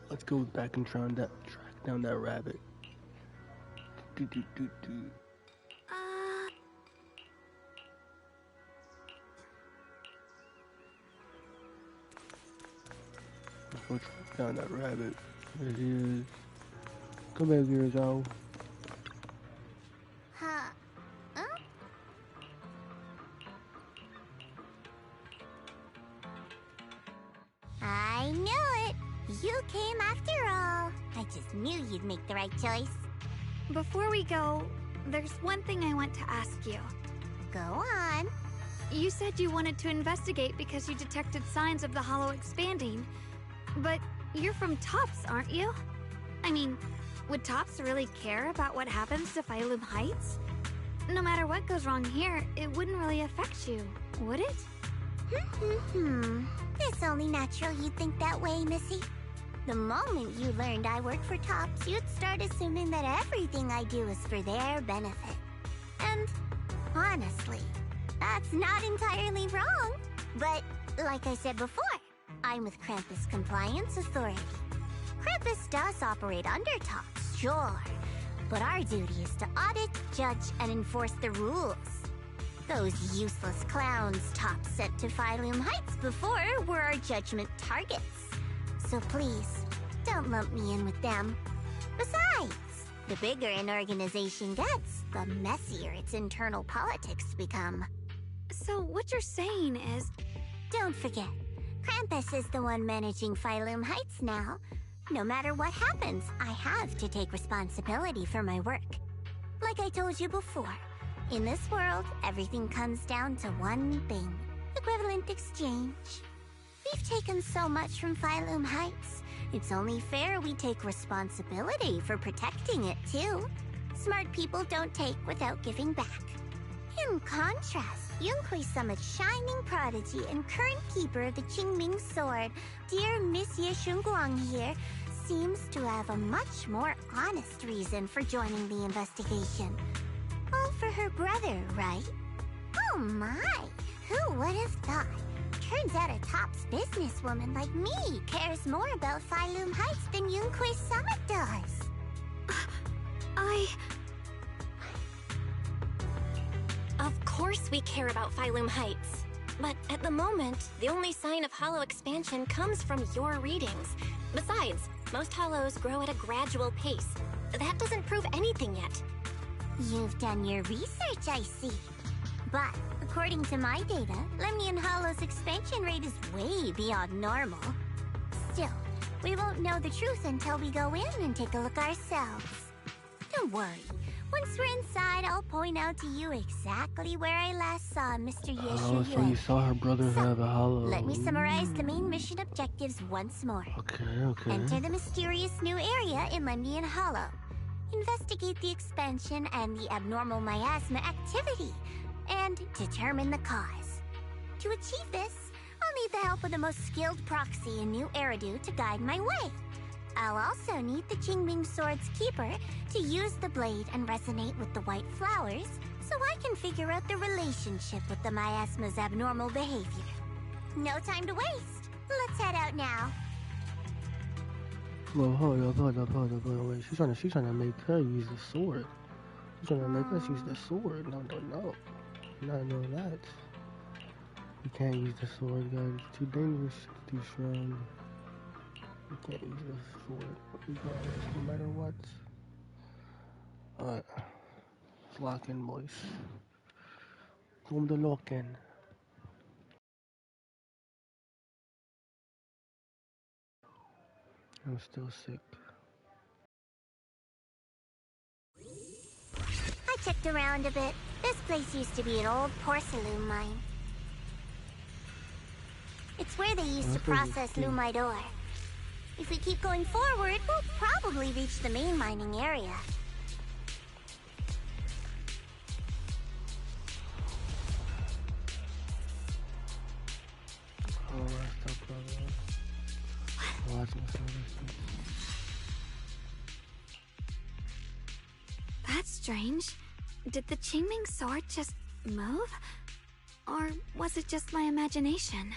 Let's go back and track down that rabbit. Let's go track down that rabbit. There he is. Come back here, Zhao. Huh? I knew it! You came after all. I just knew you'd make the right choice. Before we go, there's one thing I want to ask you. Go on. You said you wanted to investigate because you detected signs of the Hollow expanding. But you're from TOPS, aren't you? I mean, would TOPS really care about what happens to Phylum Heights? No matter what goes wrong here, it wouldn't really affect you, would it? It's only natural you'd think that way, Missy. The moment you learned I work for TOPS, you'd start assuming that everything I do is for their benefit. And honestly, that's not entirely wrong. But like I said before, I'm with Krampus Compliance Authority. Krampus does operate under TOPS, sure. But our duty is to audit, judge, and enforce the rules. Those useless clowns TOPS sent to Phylum Heights before were our judgment targets. So please, don't lump me in with them. Besides, the bigger an organization gets, the messier its internal politics become. So what you're saying is... Don't forget, Krampus is the one managing Phylum Heights now. No matter what happens, I have to take responsibility for my work. Like I told you before, in this world, everything comes down to one thing. Equivalent exchange. We've taken so much from Phylum Heights. It's only fair we take responsibility for protecting it, too. Smart people don't take without giving back. In contrast, Yunhui Summit's shining prodigy and current keeper of the Qingming Sword, dear Miss Ye Shunguang here, seems to have a much more honest reason for joining the investigation. All for her brother, right? Oh my! Who would have thought? Turns out a TOPS businesswoman like me cares more about Phylum Heights than Yunhui Summit does. Of course we care about Phylum Heights. But at the moment, the only sign of hollow expansion comes from your readings. Besides, most hollows grow at a gradual pace. That doesn't prove anything yet. You've done your research, I see. But according to my data, Lemnian Hollow's expansion rate is way beyond normal. Still, we won't know the truth until we go in and take a look ourselves. Don't worry. Once we're inside, I'll point out to you exactly where I last saw Mr. Yeshu. So you saw her brother have a hollow. Let me summarize the main mission objectives once more. Okay. Enter the mysterious new area in Lemnian Hollow. Investigate the expansion and the abnormal miasma activity, and determine the cause. To achieve this, I'll need the help of the most skilled proxy in New Eridu to guide my way. I'll also need the Qingming Sword's keeper to use the blade and resonate with the white flowers so I can figure out the relationship with the miasma's abnormal behavior. No time to waste. Let's head out now. Well, hold up, wait. She's trying to make her use the sword. She's trying to make us use the sword. No. Not know that. You can't use the sword, guys. It's too dangerous, too strong. You can't use the sword. Regardless, no matter what. Alright. Let's lock in, boys. Come to lock in. I'm still sick. I checked around a bit. This place used to be an old porcelain mine. It's where they used to process lumite ore. If we keep going forward, we'll probably reach the main mining area. That's strange. Did the Qingming Sword just move? Or was it just my imagination?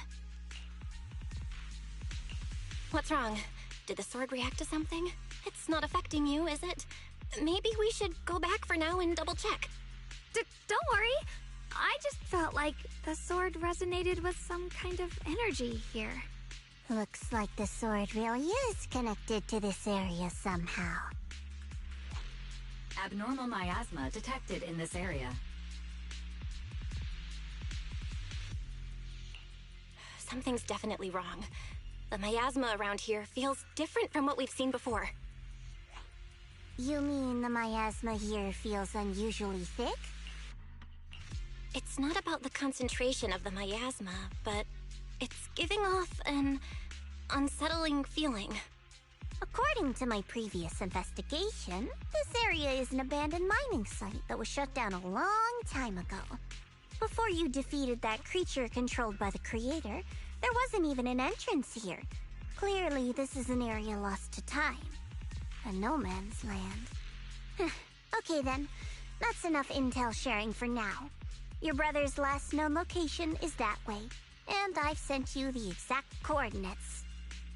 What's wrong? Did the sword react to something? It's not affecting you, is it? Maybe we should go back for now and double check. Don't worry. I just felt like the sword resonated with some kind of energy here. Looks like the sword really is connected to this area somehow. Abnormal miasma detected in this area. Something's definitely wrong. The miasma around here feels different from what we've seen before. You mean the miasma here feels unusually thick? It's not about the concentration of the miasma, but it's giving off an unsettling feeling. According to my previous investigation, this area is an abandoned mining site that was shut down a long time ago. Before you defeated that creature controlled by the creator, there wasn't even an entrance here. Clearly, this is an area lost to time. A no man's land. Okay then, that's enough intel sharing for now. Your brother's last known location is that way. And I've sent you the exact coordinates.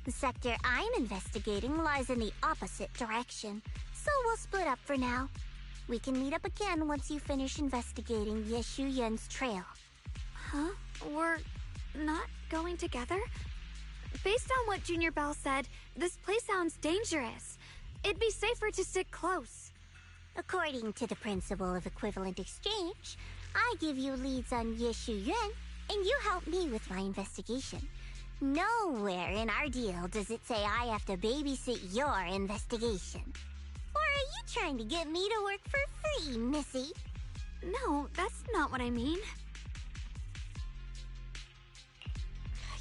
The sector I'm investigating lies in the opposite direction, so we'll split up for now. We can meet up again once you finish investigating Yeshu Yen's trail. Huh? We're not going together? Based on what Junior Bell said, this place sounds dangerous. It'd be safer to stick close. According to the principle of equivalent exchange, I give you leads on Yeshu Yuan, and you help me with my investigation. Nowhere in our deal does it say I have to babysit your investigation. Or are you trying to get me to work for free, Missy? No, that's not what I mean.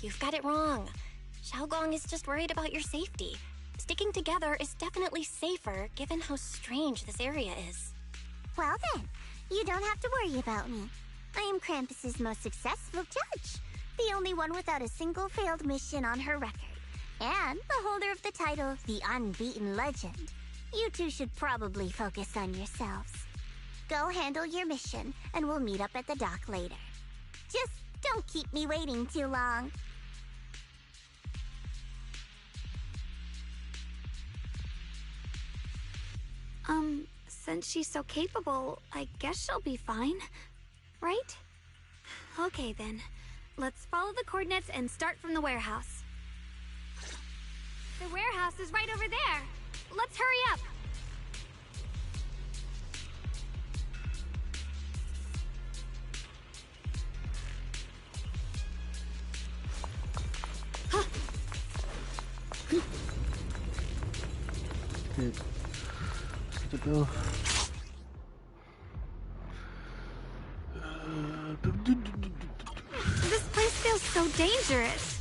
You've got it wrong. Xiaogong is just worried about your safety. Sticking together is definitely safer, given how strange this area is. Well then, you don't have to worry about me. I am Krampus's most successful judge, the only one without a single failed mission on her record, and the holder of the title, the Unbeaten Legend. You two should probably focus on yourselves. Go handle your mission, and we'll meet up at the dock later. Just don't keep me waiting too long. Since she's so capable, I guess she'll be fine, right? Okay then, let's follow the coordinates and start from the warehouse. The warehouse is right over there. Let's hurry up. Good. To go. This place feels so dangerous.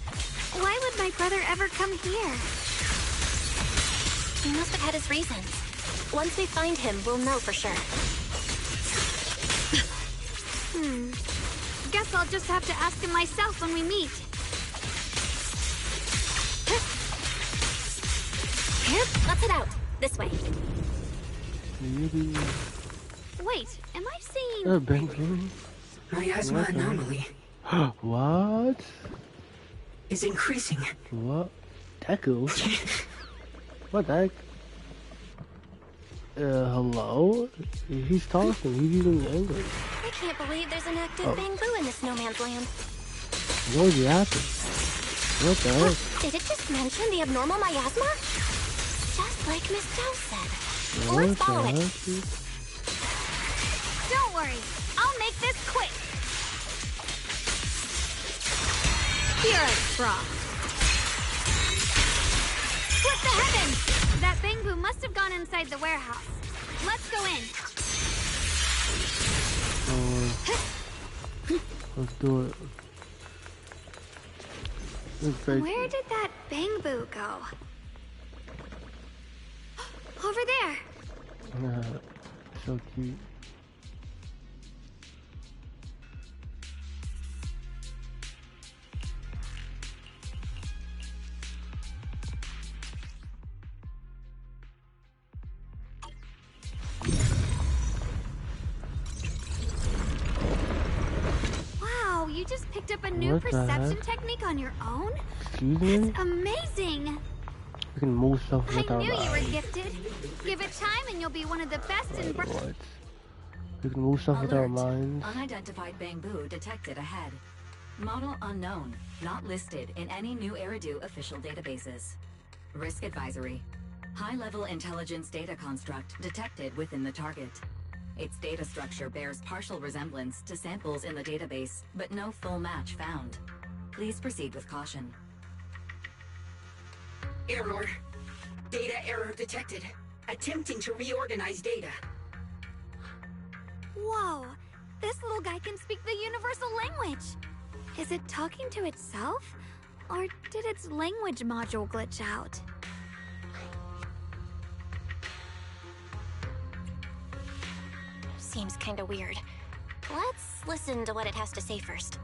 Why would my brother ever come here? He must have had his reasons. Once we find him, we'll know for sure. Guess I'll just have to ask him myself when we meet. Let's head out. This way. Wait, am I seeing... Benjamin? Miasma anomaly What? is increasing. What? Deku? What the heck? Hello? He's talking, he's using English. I can't believe there's an active bamboo in this no man's land. What would happen? What the heck? Did it just mention the abnormal miasma? Just like Miss Zhao said. What Let's follow the it. heck? Don't worry, I'll make this quick. Pure frost. Split the heavens! That bamboo must have gone inside the warehouse. Let's go in. Let's do it. Where did that bamboo go? Over there. So cute. Wow, you just picked up a new What the perception heck? technique on your own? Excuse me? It's amazing! We can move stuff I with our knew you were eyes. gifted. Give it time and you'll be one of the best in... What? We can move stuff with our minds. Unidentified bamboo detected ahead. Model unknown, not listed in any new Eridu official databases. Risk advisory. High-level intelligence data construct detected within the target. Its data structure bears partial resemblance to samples in the database, but no full match found. Please proceed with caution. Error. Data error detected. Attempting to reorganize data. Whoa! This little guy can speak the universal language! Is it talking to itself? Or did its language module glitch out? Seems kinda weird. Let's listen to what it has to say first.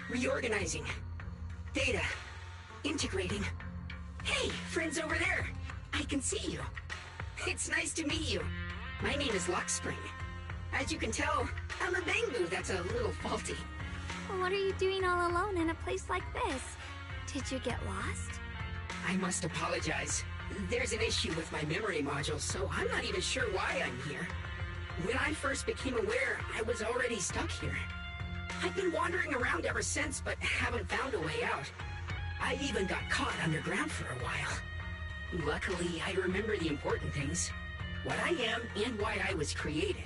Reorganizing. Data. Integrating. Hey, friends over there. I can see you. It's nice to meet you. My name is Lockspring. As you can tell, I'm a bamboo that's a little faulty. What are you doing all alone in a place like this? Did you get lost? I must apologize. There's an issue with my memory module, so I'm not even sure why I'm here. When I first became aware, I was already stuck here. I've been wandering around ever since, but haven't found a way out. I even got caught underground for a while. Luckily, I remember the important things. What I am and why I was created.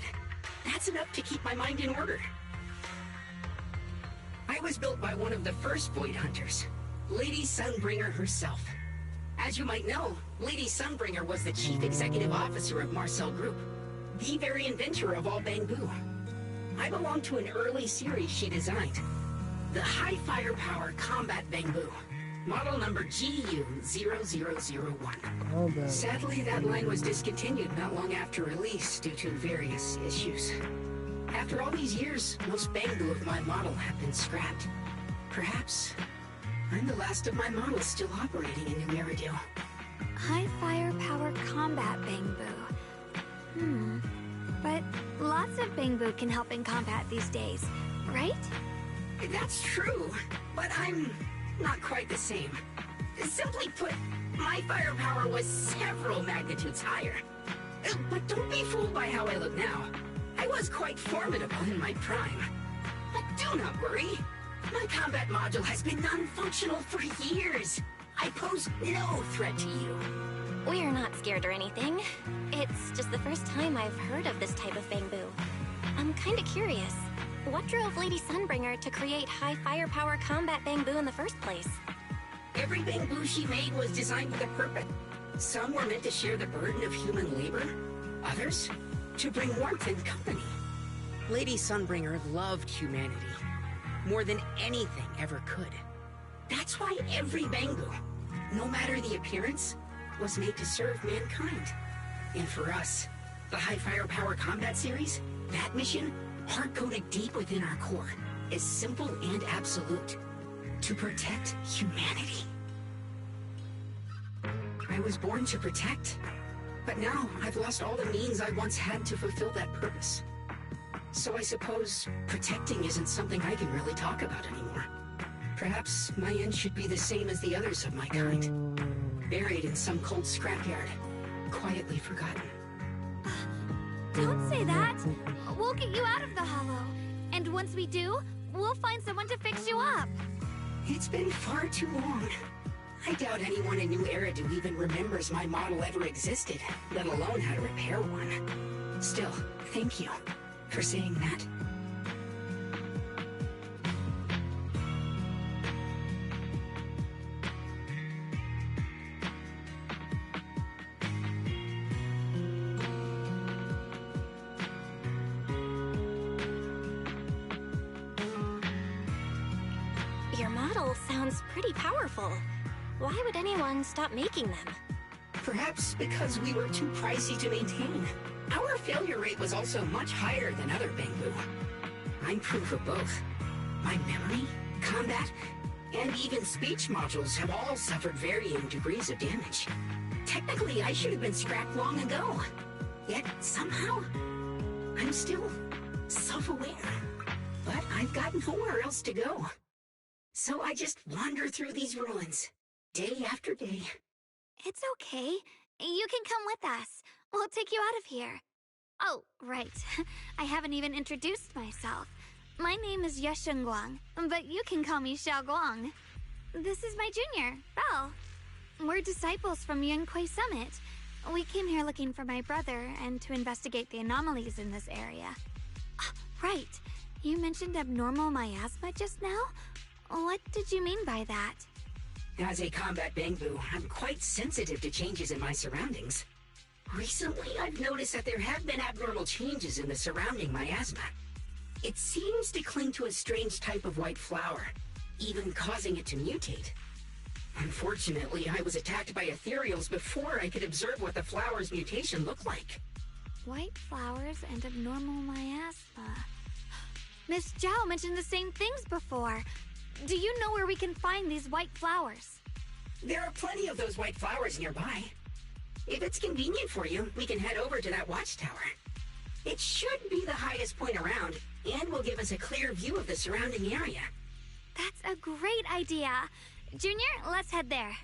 That's enough to keep my mind in order. I was built by one of the first Void Hunters, Lady Sunbringer herself. As you might know, Lady Sunbringer was the chief executive officer of Marcel Group, the very inventor of all Bangbu. I belong to an early series she designed, the High Firepower Combat Bangbu, model number GU0001. Sadly, that line was discontinued not long after release due to various issues. After all these years, most Bangbu of my model have been scrapped. Perhaps I'm the last of my models still operating in New Eridu. High firepower combat Bangbu. But lots of Bangbu can help in combat these days, right? That's true, but I'm not quite the same. Simply put, my firepower was several magnitudes higher. But don't be fooled by how I look now. I was quite formidable in my prime. But do not worry. My combat module has been non-functional for years. I pose no threat to you. We're not scared or anything. It's just the first time I've heard of this type of Bangbu. I'm kinda curious. What drove Lady Sunbringer to create high firepower combat Bangbu in the first place? Every Bangbu she made was designed with a purpose. Some were meant to share the burden of human labor. Others, to bring warmth and company. Lady Sunbringer loved humanity more than anything ever could. That's why every Bangbu, no matter the appearance, was made to serve mankind. And for us, the High Firepower Combat Series, that mission, hard-coded deep within our core, is simple and absolute. To protect humanity. I was born to protect, but now I've lost all the means I once had to fulfill that purpose. So I suppose protecting isn't something I can really talk about anymore. Perhaps my end should be the same as the others of my kind. Buried in some cold scrapyard, quietly forgotten. Don't say that! We'll get you out of the hollow. And once we do, we'll find someone to fix you up. It's been far too long. I doubt anyone in New Eridu even remembers my model ever existed, let alone how to repair one. Still, thank you for saying that. Your model sounds pretty powerful. Why would anyone stop making them? Perhaps because we were too pricey to maintain. Our failure rate was also much higher than other Bangbu. I'm proof of both. My memory, combat, and even speech modules have all suffered varying degrees of damage. Technically, I should have been scrapped long ago. Yet, somehow, I'm still self-aware. But I've got nowhere else to go. So I just wander through these ruins, day after day. It's okay. You can come with us. We'll take you out of here. Oh, right. I haven't even introduced myself. My name is Yeshun Guang, but you can call me Xiao Guang. This is my junior, Belle. We're disciples from Yunquay Summit. We came here looking for my brother and to investigate the anomalies in this area. Right. You mentioned abnormal miasma just now? What did you mean by that? As a combat Bangbu, I'm quite sensitive to changes in my surroundings. Recently, I've noticed that there have been abnormal changes in the surrounding miasma. It seems to cling to a strange type of white flower, even causing it to mutate. Unfortunately, I was attacked by ethereals before I could observe what the flower's mutation looked like. White flowers and abnormal miasma. Miss Zhao mentioned the same things before. Do you know where we can find these white flowers? There are plenty of those white flowers nearby. If it's convenient for you, we can head over to that watchtower. It should be the highest point around, and will give us a clear view of the surrounding area. That's a great idea. Junior, let's head there.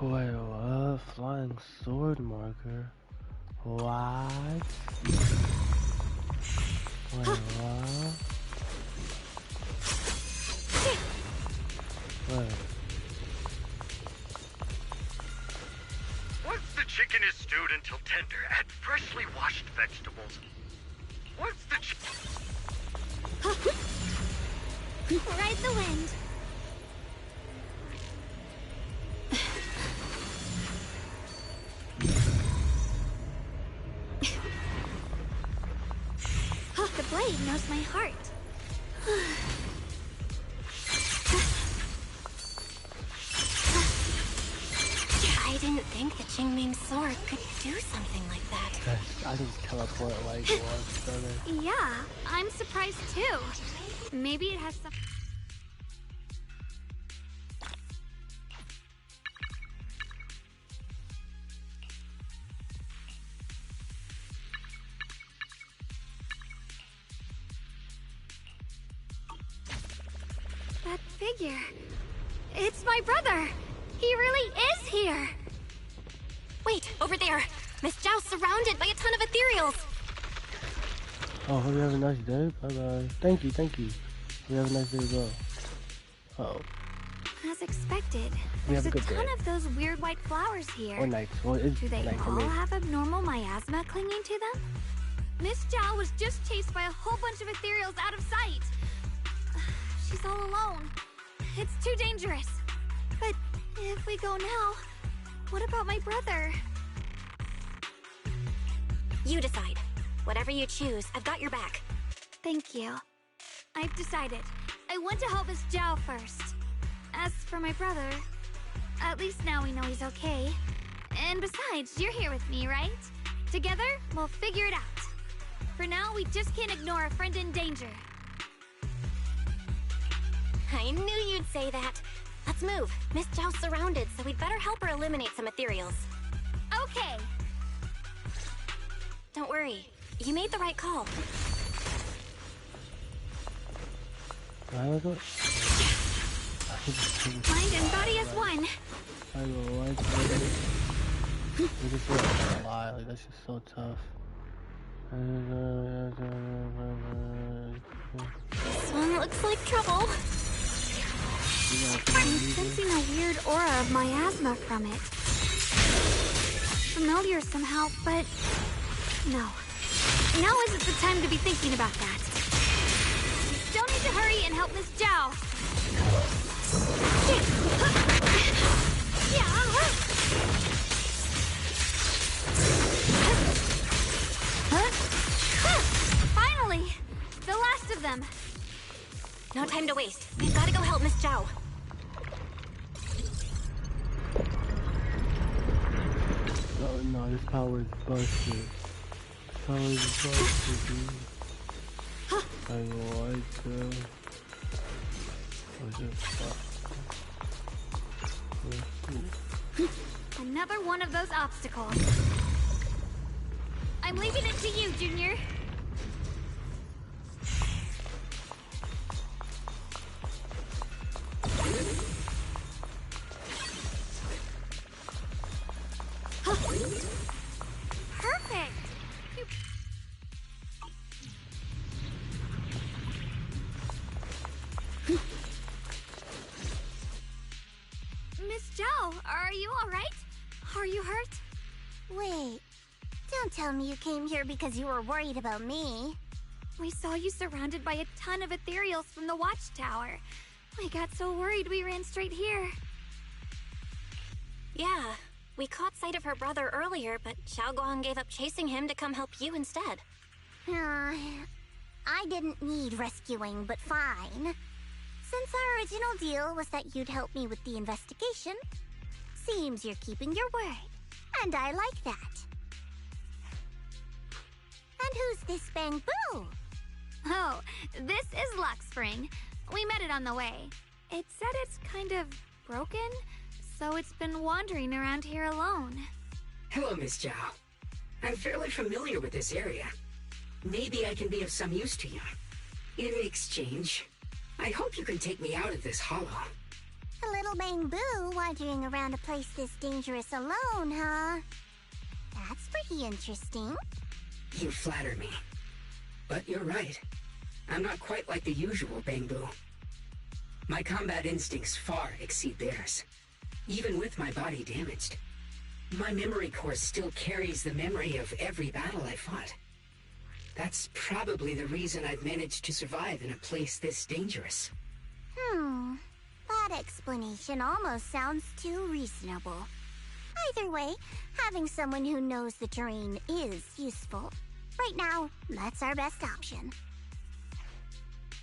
Wait, what? Flying sword marker? What? Wait, what? Wait. Once the chicken is stewed until tender, add freshly washed vegetables. Once the Ride the wind. The blade knows my heart. I didn't think the Qingming sword could do something like that. I can teleport like once, doesn't it? Yeah, I'm surprised too. Maybe it has some... That figure. It's my brother. He really is here. Wait, over there. Miss Zhao's surrounded by a ton of ethereals. Oh, hope you have a nice day. Bye-bye. Thank you, thank you. You have a nice day as well. Uh-oh. As expected, We there's have a a good ton day. of those weird white flowers here. Or nights. Well, it's Do they night for all me. have abnormal miasma clinging to them? Miss Zhao was just chased by a whole bunch of ethereals out of sight. She's all alone. It's too dangerous. But if we go now, what about my brother? You decide. Whatever you choose, I've got your back. Thank you. I've decided. I want to help Miss Zhao first. As for my brother, at least now we know he's okay. And besides, you're here with me, right? Together, we'll figure it out. For now, we just can't ignore a friend in danger. I knew you'd say that. Let's move. Miss Zhao's surrounded, so we'd better help her eliminate some ethereals. Okay. Don't worry. You made the right call. Mind and body as one. I don't like it. We just want to lie. Like, that's just so tough. This one looks like trouble. I'm sensing a weird aura of miasma from it. Familiar somehow, but no. Now isn't the time to be thinking about that. Still need to hurry and help Miss Zhao. Finally! The last of them. No time to waste. We've got to go help Miss Zhao. Oh no, this power is busted. This power is busted, dude. I like it. Another one of those obstacles. I'm leaving it to you, Junior. Perfect. Miss Zhao, are you all right? Are you hurt? Wait, don't tell me you came here because you were worried about me. We saw you surrounded by a ton of ethereals from the watchtower. We got so worried we ran straight here. Yeah, we caught sight of her brother earlier, but Xiaoguang gave up chasing him to come help you instead. I didn't need rescuing, but fine. Since our original deal was that you'd help me with the investigation, seems you're keeping your word, and I like that. And who's this Bamboo? Oh, this is Luxspring. We met it on the way. It said it's kind of broken, so it's been wandering around here alone. Hello, Miss Zhao. I'm fairly familiar with this area. Maybe I can be of some use to you. In exchange, I hope you can take me out of this hollow. A little Bamboo wandering around a place this dangerous alone, huh? That's pretty interesting. You flatter me. But you're right. I'm not quite like the usual Bamboo. My combat instincts far exceed theirs. Even with my body damaged, my memory core still carries the memory of every battle I fought. That's probably the reason I've managed to survive in a place this dangerous. That explanation almost sounds too reasonable. Either way, having someone who knows the terrain is useful. Right now, that's our best option.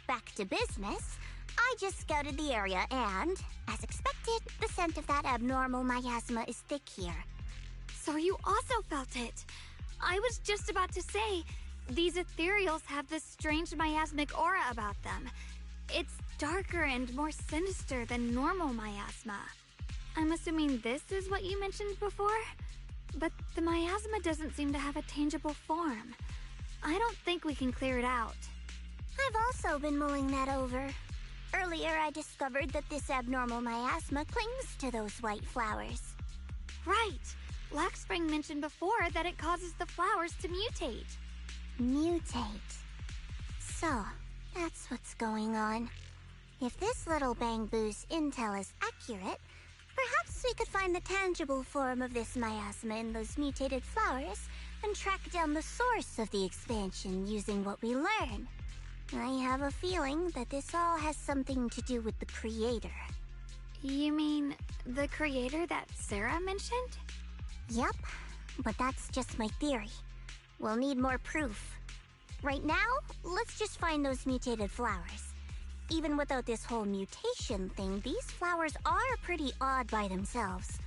Back to business, I just scouted the area and, as expected, the scent of that abnormal miasma is thick here. So you also felt it. I was just about to say, these ethereals have this strange miasmic aura about them. It's darker and more sinister than normal miasma. I'm assuming this is what you mentioned before? But the miasma doesn't seem to have a tangible form. I don't think we can clear it out. I've also been mulling that over. Earlier, I discovered that this abnormal miasma clings to those white flowers. Right! Luxspring mentioned before that it causes the flowers to mutate. Mutate. So, that's what's going on. If this little Bamboo's intel is accurate, perhaps we could find the tangible form of this miasma in those mutated flowers and track down the source of the expansion using what we learn. I have a feeling that this all has something to do with the creator. You mean the creator that Sarah mentioned? Yep, but that's just my theory. We'll need more proof. Right now, let's just find those mutated flowers. Even without this whole mutation thing, these flowers are pretty odd by themselves.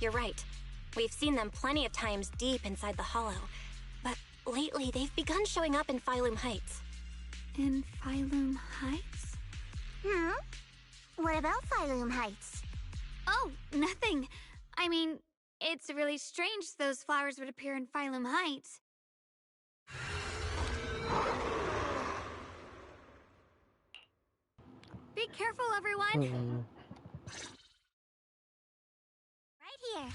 You're right. We've seen them plenty of times deep inside the hollow. But lately, they've begun showing up in Phylum Heights. In Phylum Heights? What about Phylum Heights? Oh, nothing. I mean, it's really strange those flowers would appear in Phylum Heights. Be careful, everyone! Right here.